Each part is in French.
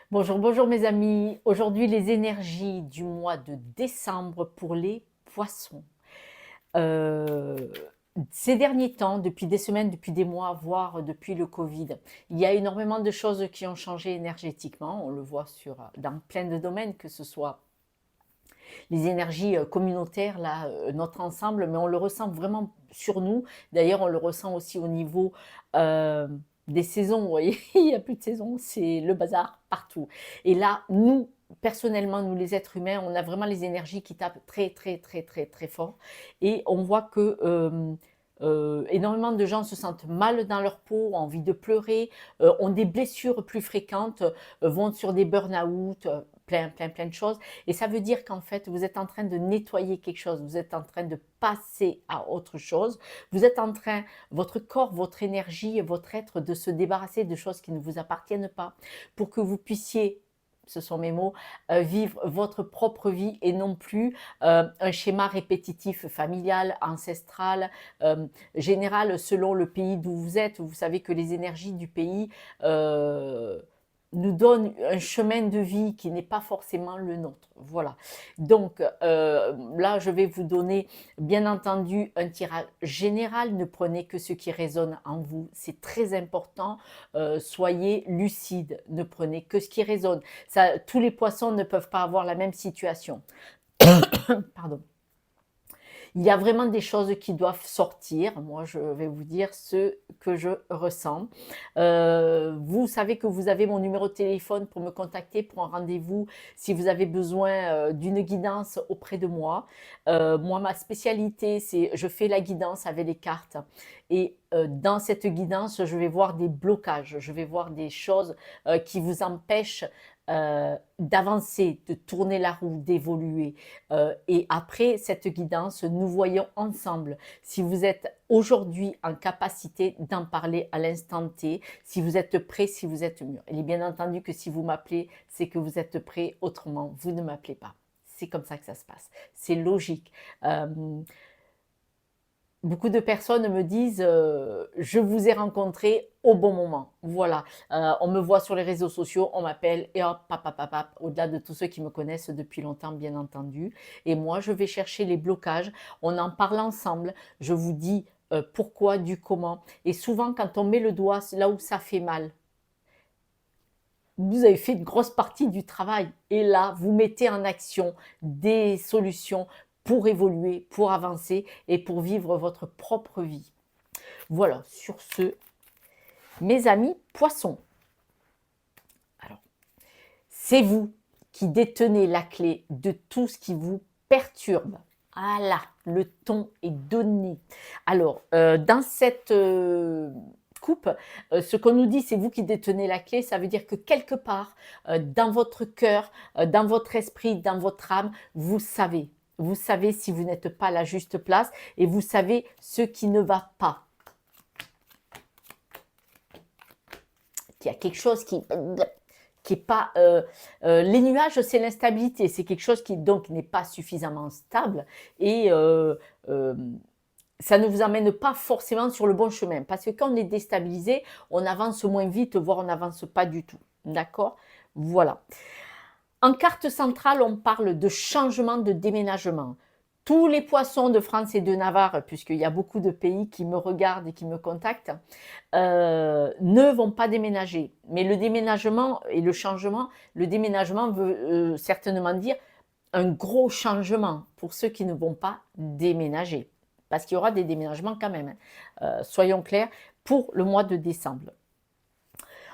Bonjour, bonjour mes amis. Aujourd'hui, les énergies du mois de décembre pour les poissons. Euh, Ces derniers temps, depuis des semaines, depuis des mois, voire depuis le Covid, il y a énormément de choses qui ont changé énergétiquement. On le voit dans plein de domaines, que ce soit les énergies communautaires, là, notre ensemble, mais on le ressent vraiment sur nous. D'ailleurs, on le ressent aussi au niveau euh, des saisons. Vous voyez, il n'y a plus de saison, c'est le bazar partout. Et là, nous, personnellement, nous les êtres humains, on a vraiment les énergies qui tapent très, très, très, très, très fort. Et on voit que énormément de gens se sentent mal dans leur peau, ont envie de pleurer, ont des blessures plus fréquentes, vont sur des burn-out, plein, plein, plein de choses. Et ça veut dire qu'en fait, vous êtes en train de nettoyer quelque chose, vous êtes en train de passer à autre chose, vous êtes en train, votre corps, votre énergie, votre être, de se débarrasser de choses qui ne vous appartiennent pas pour que vous puissiez, ce sont mes mots, vivre votre propre vie et non plus un schéma répétitif familial, ancestral, général selon le pays d'où vous êtes. Vous savez que les énergies du pays nous donne un chemin de vie qui n'est pas forcément le nôtre. Voilà. Donc là, je vais vous donner, bien entendu, un tirage général. Ne prenez que ce qui résonne en vous. C'est très important. Soyez lucide. Ne prenez que ce qui résonne. Ça, tous les poissons ne peuvent pas avoir la même situation. Pardon. Il y a vraiment des choses qui doivent sortir. Moi, je vais vous dire ce que je ressens. Vous savez que vous avez mon numéro de téléphone pour me contacter pour un rendez-vous si vous avez besoin d'une guidance auprès de moi. Moi, ma spécialité, c'est je fais la guidance avec les cartes. Et dans cette guidance, je vais voir des blocages, je vais voir des choses qui vous empêchent d'avancer, de tourner la roue, d'évoluer. Et après cette guidance, nous voyons ensemble si vous êtes aujourd'hui en capacité d'en parler à l'instant T, si vous êtes prêt, si vous êtes mûr. Il est bien entendu que si vous m'appelez, c'est que vous êtes prêt, autrement, vous ne m'appelez pas. C'est comme ça que ça se passe. C'est logique. Euh, Beaucoup de personnes me disent je vous ai rencontré au bon moment. Voilà. On me voit sur les réseaux sociaux, on m'appelle et hop, pap, pap, pap, pap, au-delà de tous ceux qui me connaissent depuis longtemps, bien entendu. Et moi, je vais chercher les blocages. On en parle ensemble. Je vous dis pourquoi, du comment. Et souvent, quand on met le doigt là où ça fait mal, vous avez fait une grosse partie du travail. Et là, vous mettez en action des solutions pour évoluer, pour avancer et pour vivre votre propre vie. Voilà, sur ce, mes amis poissons. Alors, c'est vous qui détenez la clé de tout ce qui vous perturbe. Ah là, le ton est donné. Alors, dans cette coupe, ce qu'on nous dit, c'est vous qui détenez la clé. Ça veut dire que quelque part, dans votre cœur, dans votre esprit, dans votre âme, vous savez. Vous savez si vous n'êtes pas à la juste place et vous savez ce qui ne va pas. Qu'il y a quelque chose qui est pas les nuages, c'est l'instabilité, c'est quelque chose qui donc n'est pas suffisamment stable et ça ne vous amène pas forcément sur le bon chemin parce que quand on est déstabilisé, on avance moins vite, voire on n'avance pas du tout. D'accord? Voilà. En carte centrale, on parle de changement de déménagement. Tous les poissons de France et de Navarre, puisqu'il y a beaucoup de pays qui me regardent et qui me contactent, ne vont pas déménager. Mais le déménagement et le déménagement veut certainement dire un gros changement pour ceux qui ne vont pas déménager. Parce qu'il y aura des déménagements quand même, hein. Soyons clairs, pour le mois de décembre.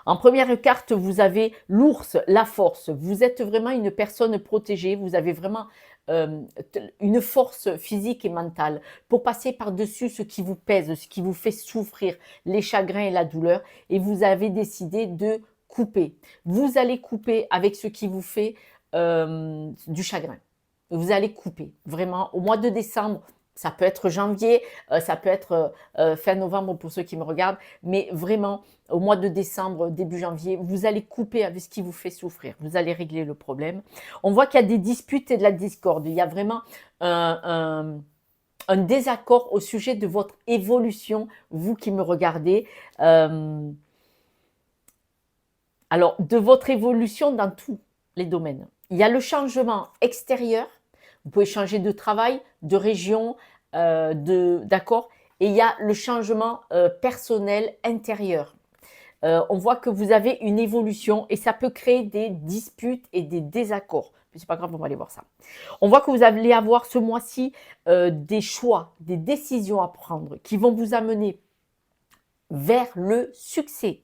En première carte, vous avez l'ours, la force. Vous êtes vraiment une personne protégée. Vous avez vraiment une force physique et mentale pour passer par-dessus ce qui vous pèse, ce qui vous fait souffrir, les chagrins et la douleur. Et vous avez décidé de couper. Vous allez couper avec ce qui vous fait du chagrin. Vous allez couper. Vraiment, au mois de décembre, ça peut être janvier, ça peut être fin novembre pour ceux qui me regardent, mais vraiment, au mois de décembre, début janvier, vous allez couper avec ce qui vous fait souffrir. Vous allez régler le problème. On voit qu'il y a des disputes et de la discorde. Il y a vraiment un désaccord au sujet de votre évolution, vous qui me regardez. Alors, de votre évolution dans tous les domaines. Il y a le changement extérieur. Vous pouvez changer de travail, de région, d'accord. Et il y a le changement personnel intérieur. On voit que vous avez une évolution et ça peut créer des disputes et des désaccords. Mais c'est pas grave, on va aller voir ça. On voit que vous allez avoir ce mois-ci des choix, des décisions à prendre qui vont vous amener vers le succès.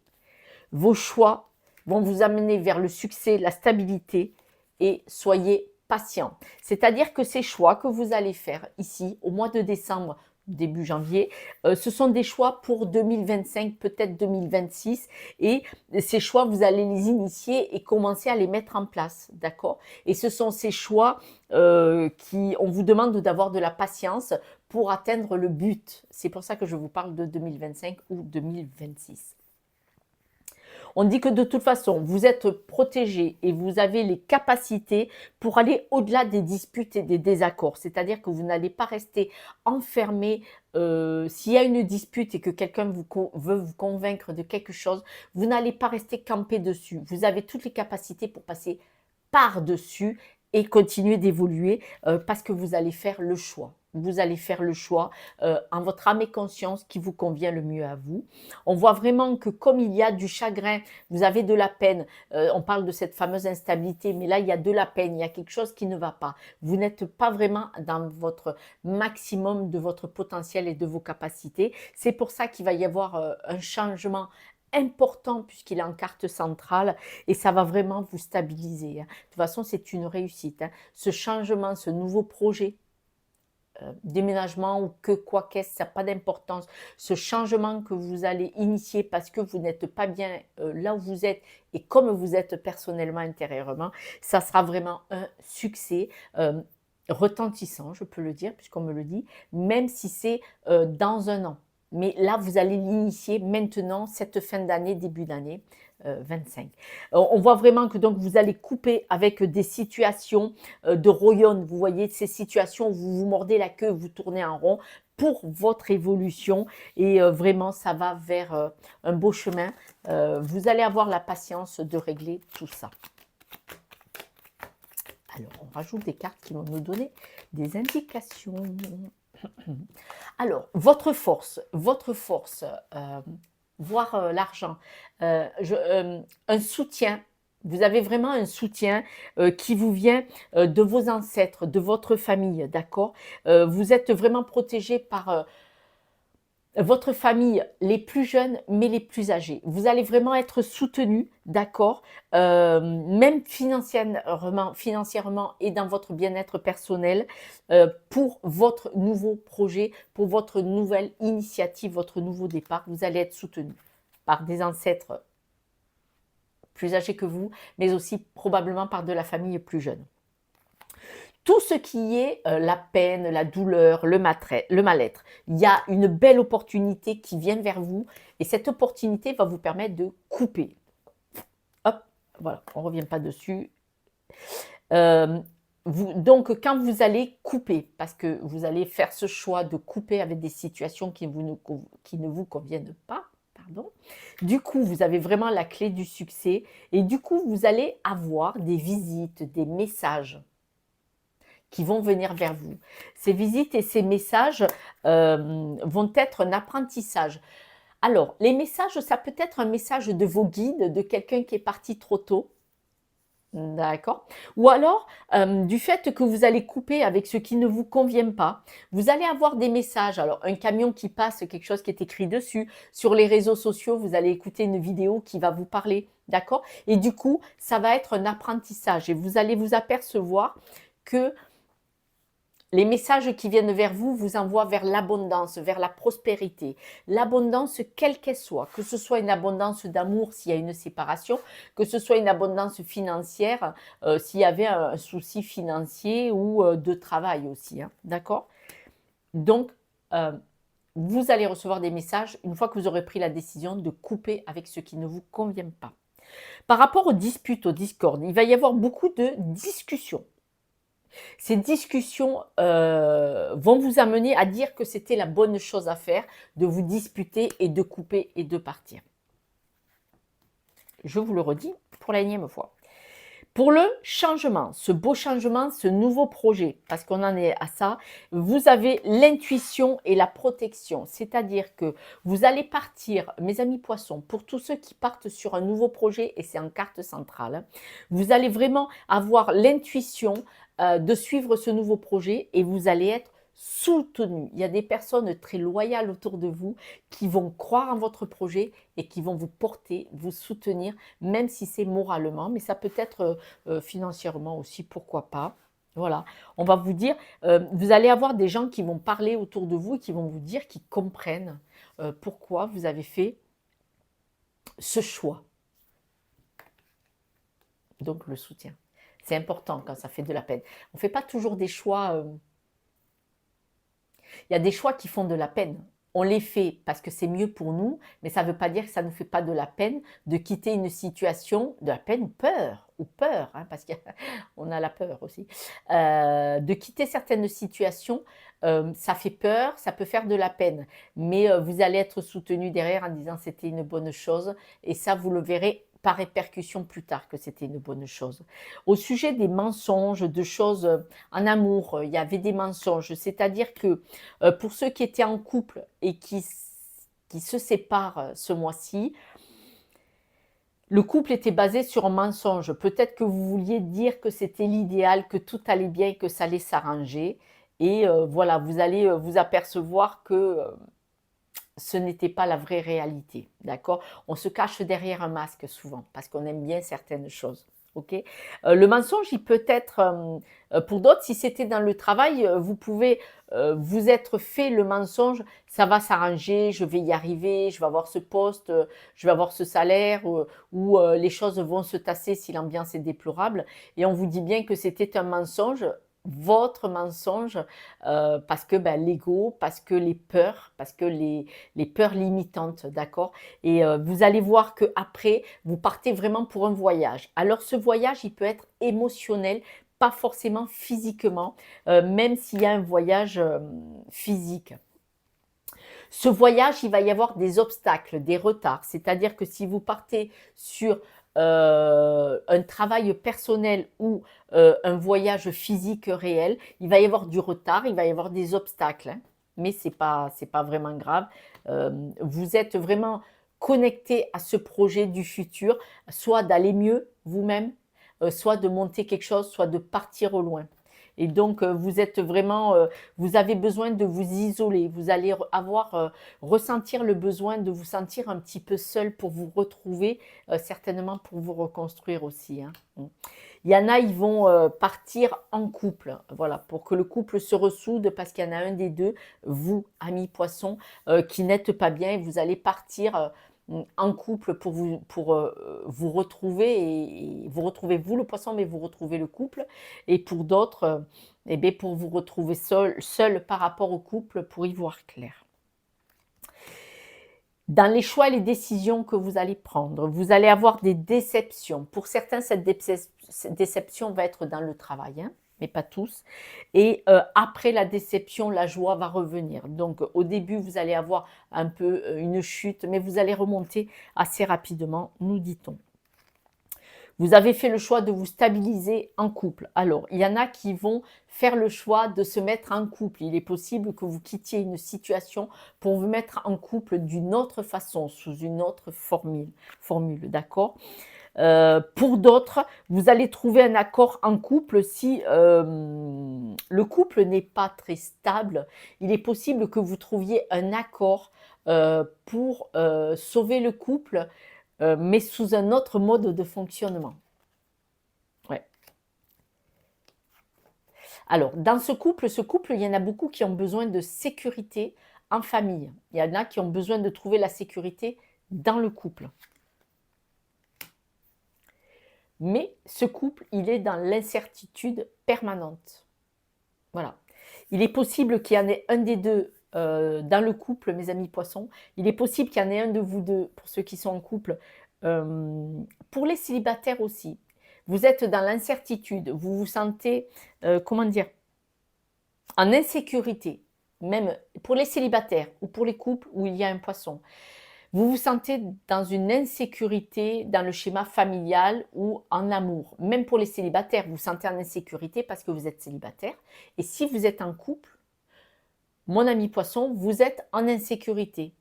Vos choix vont vous amener vers le succès, la stabilité et soyez patient. C'est-à-dire que ces choix que vous allez faire ici au mois de décembre, début janvier, ce sont des choix pour 2025, peut-être 2026 et ces choix, vous allez les initier et commencer à les mettre en place, d'accord? Et ce sont ces choix on vous demande d'avoir de la patience pour atteindre le but. C'est pour ça que je vous parle de 2025 ou 2026. On dit que de toute façon, vous êtes protégé et vous avez les capacités pour aller au-delà des disputes et des désaccords. C'est-à-dire que vous n'allez pas rester enfermé. S'il y a une dispute et que quelqu'un veut vous convaincre de quelque chose, vous n'allez pas rester campé dessus. Vous avez toutes les capacités pour passer par-dessus et continuer d'évoluer parce que vous allez faire le choix. Vous allez faire le choix en votre âme et conscience qui vous convient le mieux à vous. On voit vraiment que comme il y a du chagrin, vous avez de la peine, on parle de cette fameuse instabilité, mais là il y a de la peine, il y a quelque chose qui ne va pas. Vous n'êtes pas vraiment dans votre maximum de votre potentiel et de vos capacités. C'est pour ça qu'il va y avoir un changement important puisqu'il est en carte centrale et ça va vraiment vous stabiliser. De toute façon, c'est une réussite. Ce changement, ce nouveau projet, déménagement ou que quoi qu'est-ce, ça n'a pas d'importance. Ce changement que vous allez initier parce que vous n'êtes pas bien là où vous êtes et comme vous êtes personnellement, intérieurement, ça sera vraiment un succès retentissant, je peux le dire, puisqu'on me le dit, même si c'est dans un an. Mais là, vous allez l'initier maintenant, cette fin d'année, début d'année 25. On voit vraiment que donc vous allez couper avec des situations de royaume. Vous voyez ces situations où vous vous mordez la queue, vous tournez en rond pour votre évolution. Et vraiment, ça va vers un beau chemin. Vous allez avoir la patience de régler tout ça. Alors, on rajoute des cartes qui vont nous donner des indications. Alors, votre force, voir l'argent, un soutien. Vous avez vraiment un soutien qui vous vient de vos ancêtres, de votre famille, d'accord? Vous êtes vraiment protégé par votre famille, les plus jeunes, mais les plus âgés. Vous allez vraiment être soutenu, d'accord, même financièrement et dans votre bien-être personnel pour votre nouveau projet, pour votre nouvelle initiative, votre nouveau départ. Vous allez être soutenu par des ancêtres plus âgés que vous, mais aussi probablement par de la famille plus jeune. Tout ce qui est la peine, la douleur, le mal-être, il y a une belle opportunité qui vient vers vous et cette opportunité va vous permettre de couper. Hop, voilà, on ne revient pas dessus. Donc, quand vous allez couper, parce que vous allez faire ce choix de couper avec des situations qui ne vous conviennent pas, pardon, du coup, vous avez vraiment la clé du succès et du coup, vous allez avoir des visites, des messages qui vont venir vers vous. Ces visites et ces messages vont être un apprentissage. Alors, les messages, ça peut être un message de vos guides, de quelqu'un qui est parti trop tôt, d'accord? Ou alors, du fait que vous allez couper avec ce qui ne vous convient pas, vous allez avoir des messages. Alors, un camion qui passe, quelque chose qui est écrit dessus. Sur les réseaux sociaux, vous allez écouter une vidéo qui va vous parler, d'accord? Et du coup, ça va être un apprentissage et vous allez vous apercevoir que les messages qui viennent vers vous vous envoient vers l'abondance, vers la prospérité. L'abondance, quelle qu'elle soit, que ce soit une abondance d'amour s'il y a une séparation, que ce soit une abondance financière s'il y avait un souci financier ou de travail aussi. Hein, d'accord? Donc, vous allez recevoir des messages une fois que vous aurez pris la décision de couper avec ce qui ne vous convient pas. Par rapport aux disputes, aux discordes, il va y avoir beaucoup de discussions. Ces discussions vont vous amener à dire que c'était la bonne chose à faire, de vous disputer et de couper et de partir. Je vous le redis pour la énième fois. Pour le changement, ce beau changement, ce nouveau projet, parce qu'on en est à ça, vous avez l'intuition et la protection. C'est-à-dire que vous allez partir, mes amis poissons, pour tous ceux qui partent sur un nouveau projet, et c'est en carte centrale, hein, vous allez vraiment avoir l'intuition de suivre ce nouveau projet et vous allez être soutenu. Il y a des personnes très loyales autour de vous qui vont croire en votre projet et qui vont vous porter, vous soutenir, même si c'est moralement, mais ça peut être financièrement aussi, pourquoi pas. Voilà, on va vous dire, vous allez avoir des gens qui vont parler autour de vous et qui vont vous dire qu'ils comprennent pourquoi vous avez fait ce choix. Donc le soutien. C'est important quand ça fait de la peine. On ne fait pas toujours des choix. Il y a des choix qui font de la peine. On les fait parce que c'est mieux pour nous, mais ça ne veut pas dire que ça ne fait pas de la peine de quitter une situation, de la peine ou peur, hein, parce qu'on a la peur aussi. De quitter certaines situations, ça fait peur, ça peut faire de la peine, mais vous allez être soutenu derrière en disant c'était une bonne chose, et ça vous le verrez par répercussion plus tard que c'était une bonne chose. Au sujet des mensonges, de choses en amour, il y avait des mensonges, c'est-à-dire que pour ceux qui étaient en couple et qui se séparent ce mois-ci, le couple était basé sur un mensonge. Peut-être que vous vouliez dire que c'était l'idéal, que tout allait bien, que ça allait s'arranger. Et voilà, vous allez vous apercevoir que ce n'était pas la vraie réalité. D'accord? On se cache derrière un masque souvent parce qu'on aime bien certaines choses. Ok. Le mensonge, il peut être, pour d'autres, si c'était dans le travail, vous pouvez vous être fait le mensonge, ça va s'arranger, je vais y arriver, je vais avoir ce poste, je vais avoir ce salaire, ou les choses vont se tasser si l'ambiance est déplorable. Et on vous dit bien que c'était un mensonge, votre mensonge, parce que ben, l'ego, parce que les peurs, parce que les peurs limitantes, d'accord. Et vous allez voir qu'après, vous partez vraiment pour un voyage. Alors ce voyage, il peut être émotionnel, pas forcément physiquement, même s'il y a un voyage physique. Ce voyage, il va y avoir des obstacles, des retards. C'est-à-dire que si vous partez sur un travail personnel ou un voyage physique réel, il va y avoir du retard, il va y avoir des obstacles, hein, mais c'est pas vraiment grave. Vous êtes vraiment connecté à ce projet du futur, soit d'aller mieux vous-même, soit de monter quelque chose, soit de partir au loin. Et donc, vous êtes vraiment, vous avez besoin de vous isoler. Vous allez ressentir le besoin de vous sentir un petit peu seul pour vous retrouver, certainement pour vous reconstruire aussi, hein. Il y en a, ils vont partir en couple, voilà, pour que le couple se ressoude parce qu'il y en a un des deux, vous, amis poissons, qui n'êtes pas bien et vous allez partir en couple pour vous retrouver et vous retrouvez vous le poisson, mais vous retrouvez le couple. Et pour d'autres, eh bien, pour vous retrouver seul par rapport au couple pour y voir clair. Dans les choix et les décisions que vous allez prendre, vous allez avoir des déceptions. Pour certains, cette déception va être dans le travail, hein, mais pas tous. Et après la déception, la joie va revenir. Donc au début, vous allez avoir un peu une chute, mais vous allez remonter assez rapidement, nous dit-on. Vous avez fait le choix de vous stabiliser en couple. Alors, il y en a qui vont faire le choix de se mettre en couple. Il est possible que vous quittiez une situation pour vous mettre en couple d'une autre façon, sous une autre formule, d'accord. Pour d'autres, vous allez trouver un accord en couple si le couple n'est pas très stable. Il est possible que vous trouviez un accord pour sauver le couple, mais sous un autre mode de fonctionnement. Ouais. Alors, dans ce couple, il y en a beaucoup qui ont besoin de sécurité en famille. Il y en a qui ont besoin de trouver la sécurité dans le couple. Mais ce couple, il est dans l'incertitude permanente. Voilà. Il est possible qu'il y en ait un des deux dans le couple, mes amis poissons. Il est possible qu'il y en ait un de vous deux, pour ceux qui sont en couple. Pour les célibataires aussi. Vous êtes dans l'incertitude. Vous vous sentez, comment dire, en insécurité. Même pour les célibataires ou pour les couples où il y a un poisson. Vous vous sentez dans une insécurité dans le schéma familial ou en amour. Même pour les célibataires, vous vous sentez en insécurité parce que vous êtes célibataire. Et si vous êtes en couple, mon ami poisson, vous êtes en insécurité.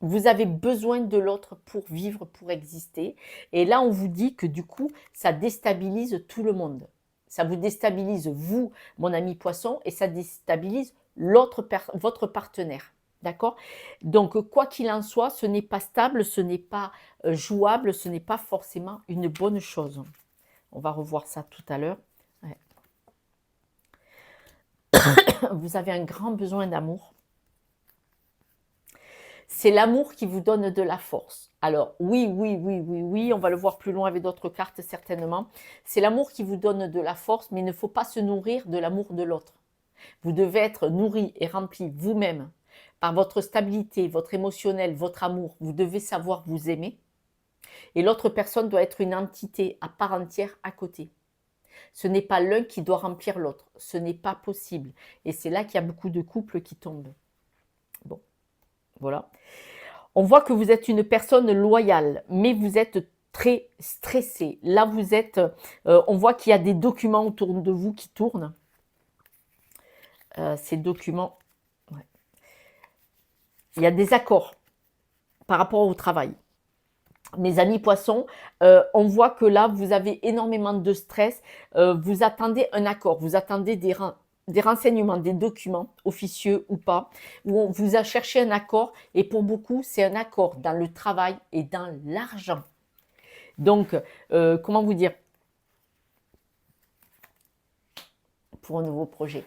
Vous avez besoin de l'autre pour vivre, pour exister. Et là, on vous dit que du coup, ça déstabilise tout le monde. Ça vous déstabilise, vous, mon ami poisson, et ça déstabilise votre partenaire. D'accord? Donc, quoi qu'il en soit, ce n'est pas stable, ce n'est pas jouable, ce n'est pas forcément une bonne chose. On va revoir ça tout à l'heure. Ouais. Vous avez un grand besoin d'amour. C'est l'amour qui vous donne de la force. Alors, oui, oui, oui, oui, oui, on va le voir plus loin avec d'autres cartes certainement. C'est l'amour qui vous donne de la force, mais il ne faut pas se nourrir de l'amour de l'autre. Vous devez être nourri et rempli vous-même par votre stabilité, votre émotionnel, votre amour. Vous devez savoir vous aimer. Et l'autre personne doit être une entité à part entière à côté. Ce n'est pas l'un qui doit remplir l'autre. Ce n'est pas possible. Et c'est là qu'il y a beaucoup de couples qui tombent. Bon, voilà. On voit que vous êtes une personne loyale, mais vous êtes très stressé. Là, vous êtes, on voit qu'il y a des documents autour de vous qui tournent. Ces documents, ouais. Il y a des accords par rapport au travail. Mes amis poissons, on voit que là, vous avez énormément de stress. Vous attendez un accord, vous attendez des renseignements, des documents, officieux ou pas, où on vous a cherché un accord. Et pour beaucoup, c'est un accord dans le travail et dans l'argent. Donc, comment vous dire? Pour un nouveau projet.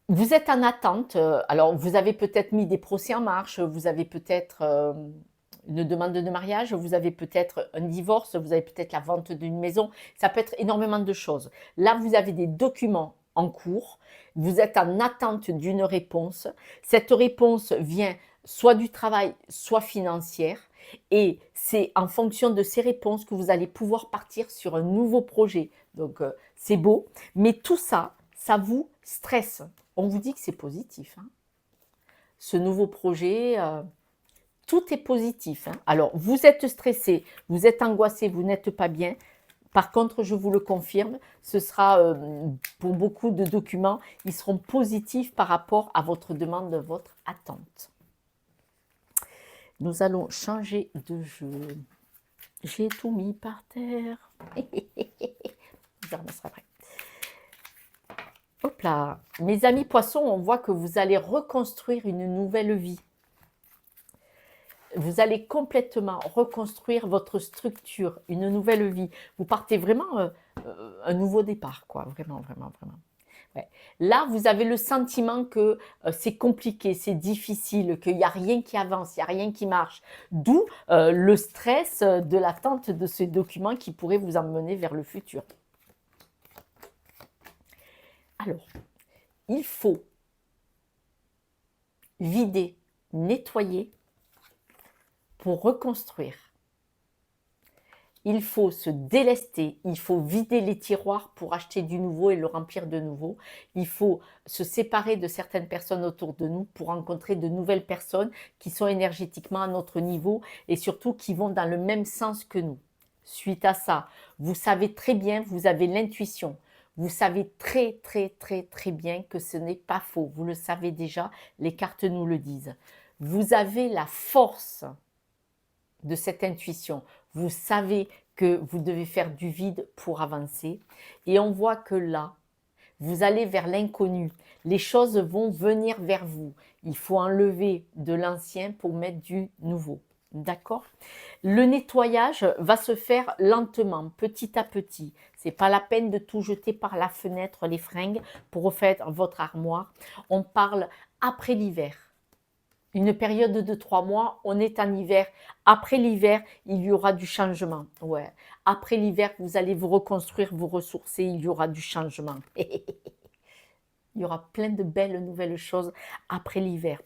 Vous êtes en attente. Alors, vous avez peut-être mis des procès en marche. Vous avez peut-être une demande de mariage. Vous avez peut-être un divorce. Vous avez peut-être la vente d'une maison. Ça peut être énormément de choses. Là, vous avez des documents en cours. Vous êtes en attente d'une réponse. Cette réponse vient soit du travail, soit financière. Et c'est en fonction de ces réponses que vous allez pouvoir partir sur un nouveau projet. Donc, c'est beau. Mais tout ça, ça vous stresse. On vous dit que c'est positif. Hein. Ce nouveau projet, tout est positif. Hein. Alors, vous êtes stressé, vous êtes angoissé, vous n'êtes pas bien. Par contre, je vous le confirme, ce sera pour beaucoup de documents, ils seront positifs par rapport à votre demande, votre attente. Nous allons changer de jeu. J'ai tout mis par terre. Je remettrai après. Hop là. Mes amis poissons, on voit que vous allez reconstruire une nouvelle vie. Vous allez complètement reconstruire votre structure, une nouvelle vie. Vous partez vraiment un nouveau départ, quoi. Vraiment, vraiment, vraiment. Ouais. Là, vous avez le sentiment que c'est compliqué, c'est difficile, qu'il n'y a rien qui avance, il n'y a rien qui marche. D'où le stress de l'attente de ces documents qui pourraient vous emmener vers le futur. Alors, il faut vider, nettoyer pour reconstruire. Il faut se délester, il faut vider les tiroirs pour acheter du nouveau et le remplir de nouveau. Il faut se séparer de certaines personnes autour de nous pour rencontrer de nouvelles personnes qui sont énergétiquement à notre niveau et surtout qui vont dans le même sens que nous. Suite à ça, vous savez très bien, vous avez l'intuition. Vous savez très, très, très, très bien que ce n'est pas faux. Vous le savez déjà, les cartes nous le disent. Vous avez la force de cette intuition. Vous savez que vous devez faire du vide pour avancer. Et on voit que là, vous allez vers l'inconnu. Les choses vont venir vers vous. Il faut enlever de l'ancien pour mettre du nouveau. D'accord? Le nettoyage va se faire lentement, petit à petit. Ce n'est pas la peine de tout jeter par la fenêtre, les fringues, pour refaire votre armoire. On parle après l'hiver. Une période de 3 mois, on est en hiver. Après l'hiver, il y aura du changement. Ouais. Après l'hiver, vous allez vous reconstruire, vous ressourcer, il y aura du changement. Il y aura plein de belles nouvelles choses après l'hiver.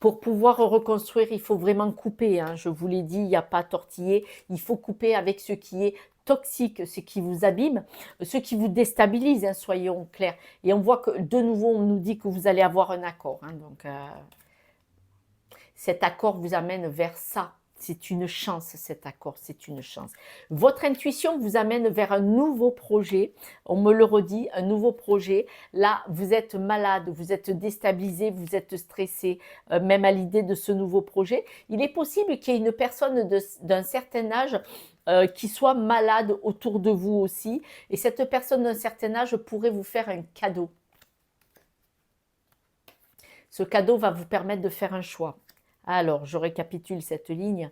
Pour pouvoir reconstruire, il faut vraiment couper. Hein. Je vous l'ai dit, il n'y a pas à tortiller. Il faut couper avec ce qui est toxique, ce qui vous abîme, ce qui vous déstabilise, hein, soyons clairs. Et on voit que de nouveau, on nous dit que vous allez avoir un accord. Hein, donc, cet accord vous amène vers ça. C'est une chance, cet accord, c'est une chance. Votre intuition vous amène vers un nouveau projet. On me le redit, un nouveau projet. Là, vous êtes malade, vous êtes déstabilisé, vous êtes stressé, même à l'idée de ce nouveau projet. Il est possible qu'il y ait une personne d'un certain âge qui soit malade autour de vous aussi. Et cette personne d'un certain âge pourrait vous faire un cadeau. Ce cadeau va vous permettre de faire un choix. Alors, je récapitule cette ligne.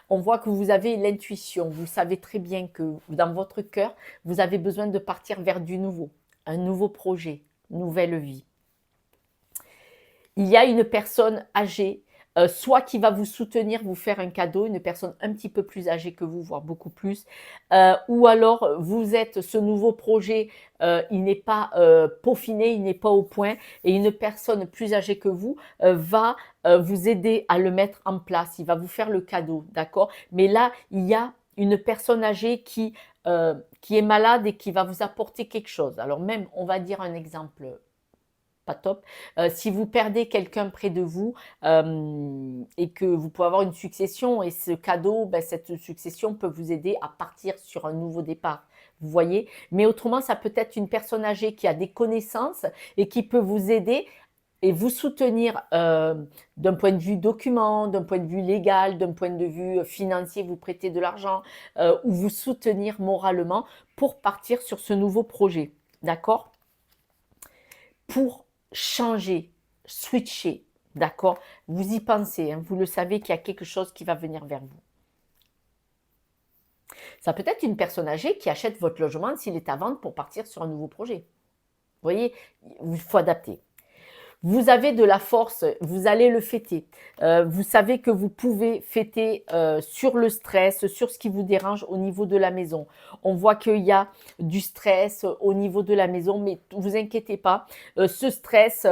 On voit que vous avez l'intuition. Vous savez très bien que dans votre cœur, vous avez besoin de partir vers du nouveau. Un nouveau projet, nouvelle vie. Il y a une personne âgée, soit qui va vous soutenir, vous faire un cadeau, une personne un petit peu plus âgée que vous, voire beaucoup plus, ou alors vous êtes ce nouveau projet, il n'est pas peaufiné, il n'est pas au point, et une personne plus âgée que vous va vous aider à le mettre en place, il va vous faire le cadeau, d'accord? Mais là, il y a une personne âgée qui est malade et qui va vous apporter quelque chose. Alors même, on va dire un exemple pas top. Si vous perdez quelqu'un près de vous et que vous pouvez avoir une succession et ce cadeau, ben, cette succession peut vous aider à partir sur un nouveau départ. Vous voyez? Mais autrement, ça peut être une personne âgée qui a des connaissances et qui peut vous aider et vous soutenir d'un point de vue document, d'un point de vue légal, d'un point de vue financier, vous prêter de l'argent ou vous soutenir moralement pour partir sur ce nouveau projet. D'accord? Pour changer, switcher, d'accord? Vous y pensez, hein, vous le savez qu'il y a quelque chose qui va venir vers vous. Ça peut être une personne âgée qui achète votre logement s'il est à vendre pour partir sur un nouveau projet. Vous voyez, il faut adapter. Vous avez de la force, vous allez le fêter. Vous savez que vous pouvez fêter sur le stress, sur ce qui vous dérange au niveau de la maison. On voit qu'il y a du stress au niveau de la maison, mais ne vous inquiétez pas. Ce stress,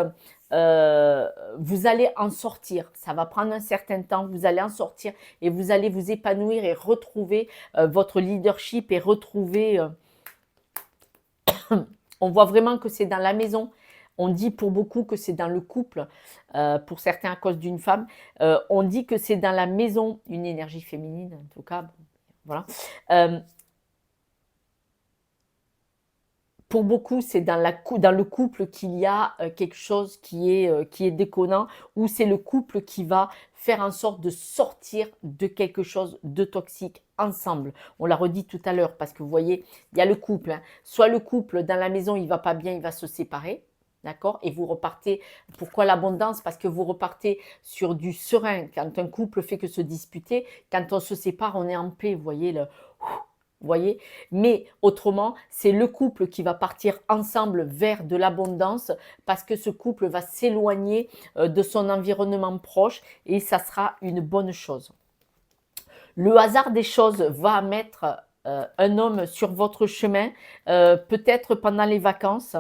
vous allez en sortir. Ça va prendre un certain temps, vous allez en sortir et vous allez vous épanouir et retrouver votre leadership et retrouver... On voit vraiment que c'est dans la maison. On dit pour beaucoup que c'est dans le couple, pour certains à cause d'une femme. On dit que c'est dans la maison, une énergie féminine en tout cas. Bon, voilà. Pour beaucoup, c'est dans le couple qu'il y a quelque chose qui est déconnant, ou c'est le couple qui va faire en sorte de sortir de quelque chose de toxique ensemble. On l'a redit tout à l'heure, parce que vous voyez, il y a le couple. Hein. Soit le couple, dans la maison, il ne va pas bien, il va se séparer. D'accord? Et vous repartez, pourquoi l'abondance? Parce que vous repartez sur du serein. Quand un couple fait que se disputer, quand on se sépare, on est en paix. Vous voyez, mais autrement, c'est le couple qui va partir ensemble vers de l'abondance parce que ce couple va s'éloigner de son environnement proche et ça sera une bonne chose. Le hasard des choses va mettre un homme sur votre chemin, peut-être pendant les vacances.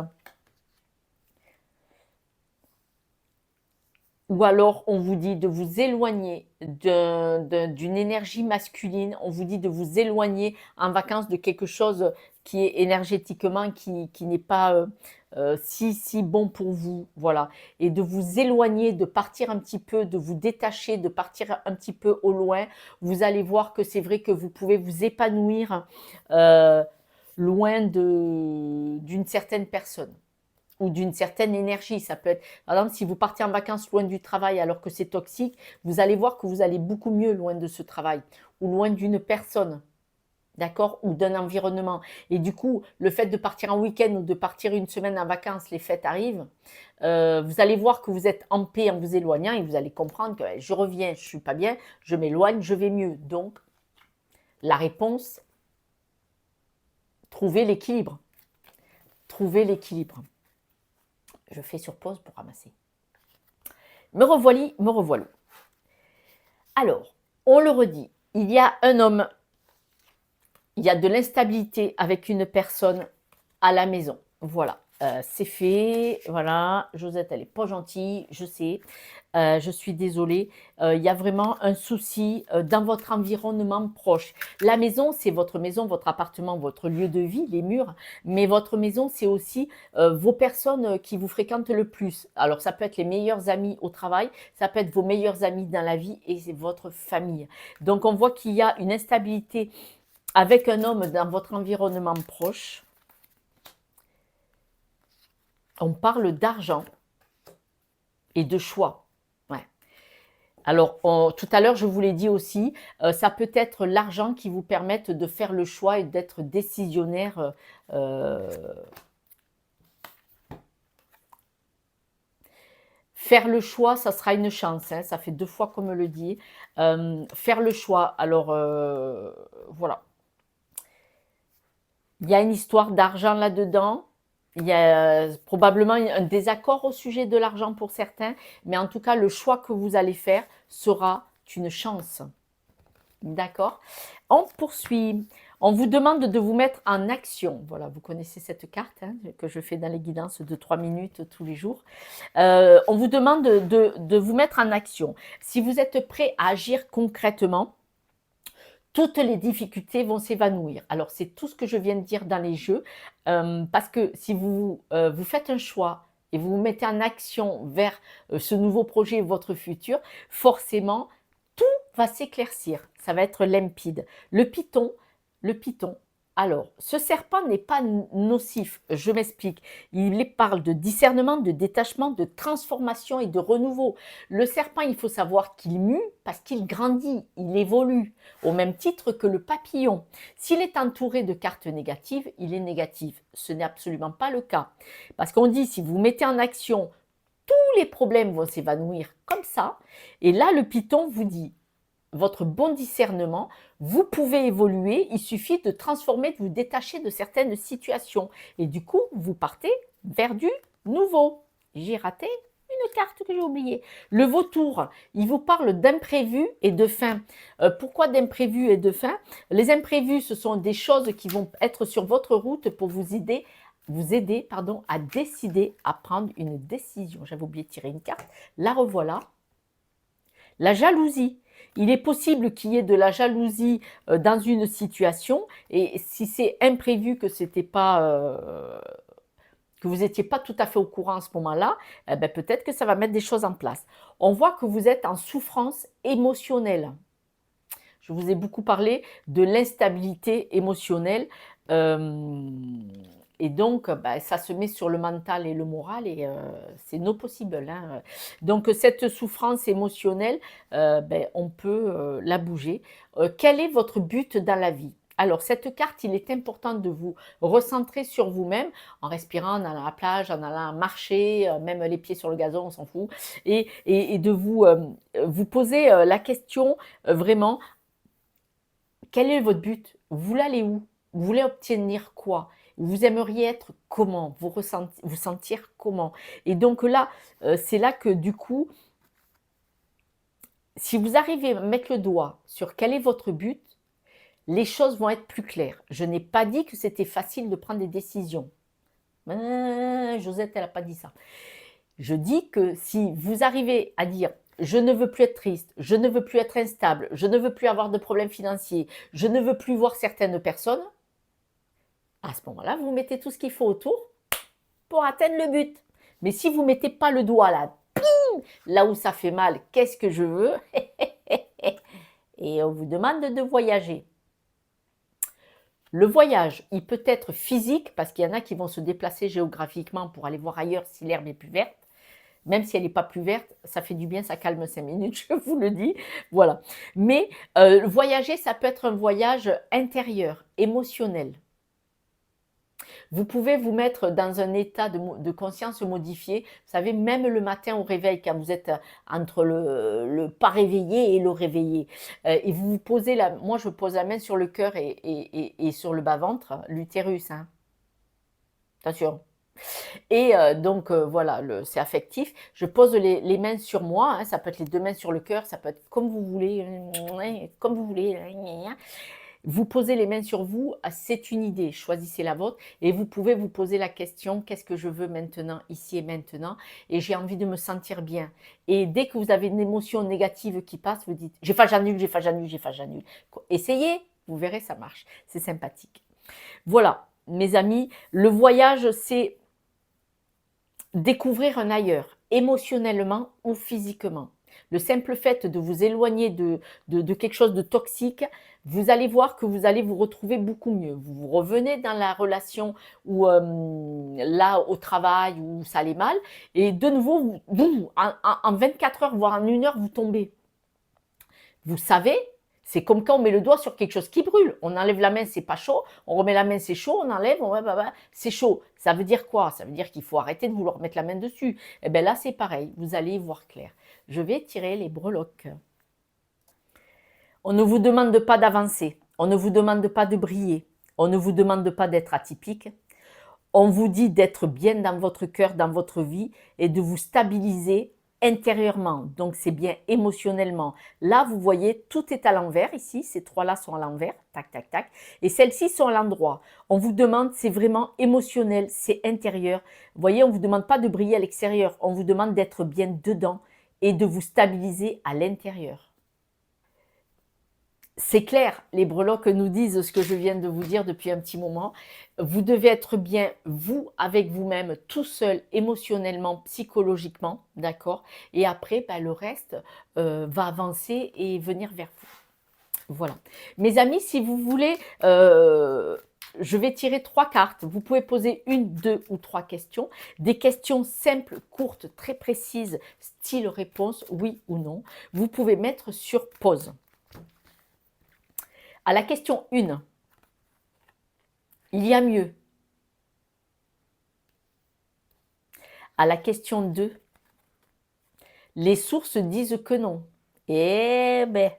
Ou alors, on vous dit de vous éloigner d'une énergie masculine, on vous dit de vous éloigner en vacances de quelque chose qui est énergétiquement, qui n'est pas si bon pour vous, voilà. Et de vous éloigner, de partir un petit peu, de vous détacher, de partir un petit peu au loin. Vous allez voir que c'est vrai que vous pouvez vous épanouir loin d'une certaine personne. Ou d'une certaine énergie. Ça peut être, par exemple, si vous partez en vacances loin du travail alors que c'est toxique, vous allez voir que vous allez beaucoup mieux loin de ce travail ou loin d'une personne, d'accord, ou d'un environnement. Et du coup, le fait de partir en week-end ou de partir une semaine en vacances, les fêtes arrivent, vous allez voir que vous êtes en paix en vous éloignant et vous allez comprendre que je reviens, je ne suis pas bien, je m'éloigne, je vais mieux. Donc, la réponse, trouver l'équilibre. Trouver l'équilibre. Je fais sur pause pour ramasser. Me revoilà. Alors, on le redit, il y a un homme, il y a de l'instabilité avec une personne à la maison. Voilà. C'est fait, voilà. Josette, elle est pas gentille, je sais. Je suis désolée. Il y a vraiment un souci dans votre environnement proche. La maison, c'est votre maison, votre appartement, votre lieu de vie, les murs. Mais votre maison, c'est aussi vos personnes qui vous fréquentent le plus. Alors, ça peut être les meilleurs amis au travail, ça peut être vos meilleurs amis dans la vie et c'est votre famille. Donc, on voit qu'il y a une instabilité avec un homme dans votre environnement proche. On parle d'argent et de choix. Ouais. Alors, tout à l'heure, je vous l'ai dit aussi, ça peut être l'argent qui vous permette de faire le choix et d'être décisionnaire. Faire le choix, ça sera une chance, hein, ça fait 2 fois qu'on me le dit. Faire le choix, alors voilà. Il y a une histoire d'argent là-dedans. Il y a probablement un désaccord au sujet de l'argent pour certains, mais en tout cas, le choix que vous allez faire sera une chance. D'accord? On poursuit. On vous demande de vous mettre en action. Voilà, vous connaissez cette carte hein, que je fais dans les guidances de 3 minutes tous les jours. On vous demande de vous mettre en action. Si vous êtes prêt à agir concrètement, toutes les difficultés vont s'évanouir. Alors, c'est tout ce que je viens de dire dans les jeux, parce que si vous faites un choix et vous vous mettez en action vers ce nouveau projet, votre futur, forcément, tout va s'éclaircir. Ça va être limpide. Le python, alors, ce serpent n'est pas nocif, je m'explique. Il parle de discernement, de détachement, de transformation et de renouveau. Le serpent, il faut savoir qu'il mue parce qu'il grandit, il évolue, au même titre que le papillon. S'il est entouré de cartes négatives, il est négatif. Ce n'est absolument pas le cas. Parce qu'on dit, si vous mettez en action, tous les problèmes vont s'évanouir comme ça. Et là, le python vous dit, votre bon discernement, vous pouvez évoluer, il suffit de transformer, de vous détacher de certaines situations. Et du coup, vous partez vers du nouveau. J'ai raté une carte que j'ai oubliée. Le vautour, il vous parle d'imprévus et de fin. Pourquoi d'imprévus et de fin? Les imprévus, ce sont des choses qui vont être sur votre route pour vous aider à décider, à prendre une décision. J'avais oublié de tirer une carte. La revoilà. La jalousie. Il est possible qu'il y ait de la jalousie dans une situation et si c'est imprévu que c'était pas que vous n'étiez pas tout à fait au courant à ce moment-là, eh ben peut-être que ça va mettre des choses en place. On voit que vous êtes en souffrance émotionnelle. Je vous ai beaucoup parlé de l'instabilité émotionnelle. Et donc, ça se met sur le mental et le moral et c'est no possible. Hein. Donc, cette souffrance émotionnelle, on peut la bouger. Quel est votre but dans la vie? Alors, cette carte, il est important de vous recentrer sur vous-même en respirant, en allant à la plage, en allant marcher, même les pieds sur le gazon, on s'en fout, et de vous poser la question vraiment, quel est votre but? Vous voulez aller où? Vous voulez obtenir quoi? Vous aimeriez être comment? Vous sentir comment? Et donc là, c'est là que du coup, si vous arrivez à mettre le doigt sur quel est votre but, les choses vont être plus claires. Je n'ai pas dit que c'était facile de prendre des décisions. Josette, elle n'a pas dit ça. Je dis que si vous arrivez à dire je ne veux plus être triste, je ne veux plus être instable, je ne veux plus avoir de problèmes financiers, je ne veux plus voir certaines personnes, à ce moment-là, vous mettez tout ce qu'il faut autour pour atteindre le but. Mais si vous ne mettez pas le doigt là, ping, là où ça fait mal, qu'est-ce que je veux? Et on vous demande de voyager. Le voyage, il peut être physique, parce qu'il y en a qui vont se déplacer géographiquement pour aller voir ailleurs si l'herbe est plus verte. Même si elle n'est pas plus verte, ça fait du bien, ça calme 5 minutes, je vous le dis. Voilà. Mais voyager, ça peut être un voyage intérieur, émotionnel. Vous pouvez vous mettre dans un état de conscience modifié. Vous savez, même le matin au réveil, quand vous êtes entre le pas réveillé et le réveillé, et vous vous posez moi je pose la main sur le cœur et sur le bas-ventre, l'utérus. Hein. Attention. Et donc voilà, c'est affectif. Je pose les mains sur moi, hein, ça peut être les 2 mains sur le cœur, ça peut être comme vous voulez, comme vous voulez. Vous posez les mains sur vous, c'est une idée, choisissez la vôtre et vous pouvez vous poser la question, qu'est-ce que je veux maintenant, ici et maintenant, et j'ai envie de me sentir bien. Et dès que vous avez une émotion négative qui passe, vous dites, j'ai fait, j'annule, j'ai fait, j'annule, j'ai fait, j'annule. Essayez, vous verrez, ça marche, c'est sympathique. Voilà, mes amis, le voyage, c'est découvrir un ailleurs, émotionnellement ou physiquement. Le simple fait de vous éloigner de quelque chose de toxique, vous allez voir que vous allez vous retrouver beaucoup mieux. Vous revenez dans la relation où, là, au travail, où ça allait mal, et de nouveau, en 24 heures, voire en 1 heure, vous tombez. Vous savez, c'est comme quand on met le doigt sur quelque chose qui brûle. On enlève la main, c'est pas chaud. On remet la main, c'est chaud. On enlève, c'est chaud. Ça veut dire quoi? Ça veut dire qu'il faut arrêter de vouloir mettre la main dessus. Et bien là, c'est pareil. Vous allez y voir clair. Je vais tirer les breloques. On ne vous demande pas d'avancer. On ne vous demande pas de briller. On ne vous demande pas d'être atypique. On vous dit d'être bien dans votre cœur, dans votre vie et de vous stabiliser intérieurement. Donc, c'est bien émotionnellement. Là, vous voyez, tout est à l'envers ici. Ces trois-là sont à l'envers. Tac, tac, tac. Et celles-ci sont à l'endroit. On vous demande, c'est vraiment émotionnel, c'est intérieur. Vous voyez, on ne vous demande pas de briller à l'extérieur. On vous demande d'être bien dedans et de vous stabiliser à l'intérieur. C'est clair, les breloques nous disent ce que je viens de vous dire depuis un petit moment. Vous devez être bien, vous, avec vous-même, tout seul, émotionnellement, psychologiquement, d'accord? Et après, le reste va avancer et venir vers vous. Voilà. Mes amis, si vous voulez, je vais tirer 3 cartes. Vous pouvez poser 1, 2 ou 3 questions. Des questions simples, courtes, très précises, style réponse, oui ou non. Vous pouvez mettre sur pause. À la question 1, il y a mieux. À la question 2, les sources disent que non. Eh ben.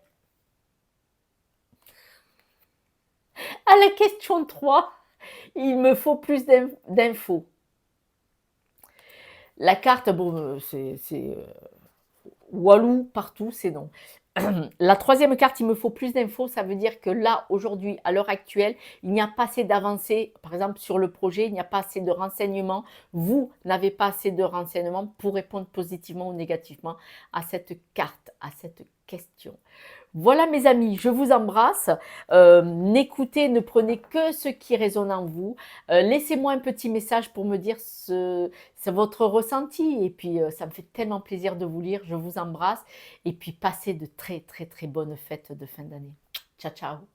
À la question 3, il me faut plus d'infos. La carte, bon, c'est Walou partout, c'est non. La troisième carte, il me faut plus d'infos, ça veut dire que là, aujourd'hui, à l'heure actuelle, il n'y a pas assez d'avancées, par exemple sur le projet, il n'y a pas assez de renseignements, vous n'avez pas assez de renseignements pour répondre positivement ou négativement à cette carte, à cette question. Voilà mes amis, je vous embrasse. N'écoutez, ne prenez que ce qui résonne en vous. Laissez-moi un petit message pour me dire c'est votre ressenti. Et puis, ça me fait tellement plaisir de vous lire. Je vous embrasse. Et puis, passez de très, très, très bonnes fêtes de fin d'année. Ciao, ciao.